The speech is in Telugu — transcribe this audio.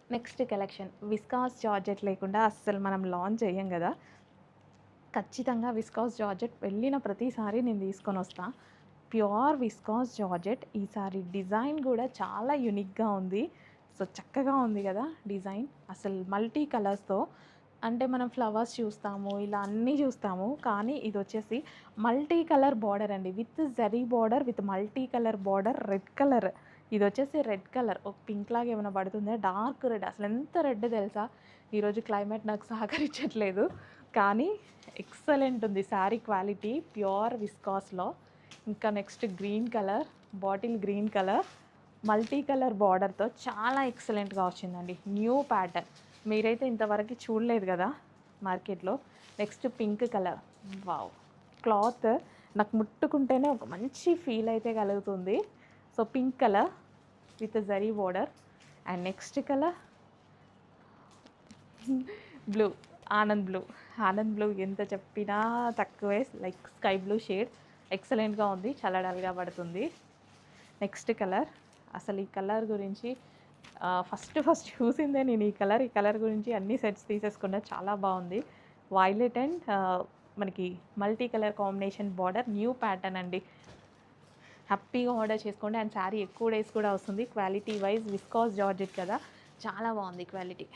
నెక్స్ట్ కలెక్షన్ విస్కాస్ జార్జెట్ లేకుండా అస్సలు మనం లాంచ్ చేయం కదా. ఖచ్చితంగా విస్కాస్ జార్జెట్ వెళ్ళిన ప్రతిసారి నేను తీసుకొని వస్తా. Pure viscous georgette. ఈసారి డిజైన్ కూడా చాలా యూనిక్గా ఉంది. సో చక్కగా ఉంది కదా డిజైన్. అసలు మల్టీ కలర్స్తో, అంటే మనం ఫ్లవర్స్ చూస్తాము, ఇలా అన్నీ చూస్తాము, కానీ ఇది వచ్చేసి మల్టీ కలర్ బార్డర్ అండి. With zari border, with multi colour border, red colour. ఇది వచ్చేసి రెడ్ కలర్, ఒక పింక్ లాగా ఏమైనా పడుతుందా, డార్క్ రెడ్. అసలు ఎంత రెడ్ తెలుసా. ఈరోజు క్లైమేట్ నాకు సహకరించట్లేదు, కానీ ఎక్సలెంట్ ఉంది శారీ క్వాలిటీ ప్యూర్ విస్కాస్లో. ఇంకా next green colour, bottle green colour, multi colour బార్డర్తో చాలా ఎక్సలెంట్గా వచ్చిందండి. న్యూ ప్యాటర్న్, మీరైతే ఇంతవరకు చూడలేదు కదా మార్కెట్లో. Next pink colour, wow. Cloth నాకు ముట్టుకుంటేనే ఒక మంచి ఫీల్ అయితే కలుగుతుంది. So pink colour with zari border. And next colour blue, Anand blue. Anand blue ఎంత చెప్పినా తక్కువే. లైక్ స్కై బ్లూ షేడ్, ఎక్సలెంట్గా ఉంది, చాలా డల్గా పడుతుంది. నెక్స్ట్ కలర్, అసలు ఈ కలర్ గురించి ఫస్ట్ చూసిందే నేను. ఈ కలర్ గురించి అన్ని సెట్స్ తీసేసుకున్నా, చాలా బాగుంది. వైలెట్ అండ్ మనకి multi colour combination border, new pattern అండి. హ్యాపీగా ఆర్డర్ చేసుకోండి. అండ్ శారీ ఎక్కువ డేస్ కూడా వస్తుంది. క్వాలిటీ వైజ్ విస్కాస్ జార్జెట్ కదా, చాలా బాగుంది క్వాలిటీ.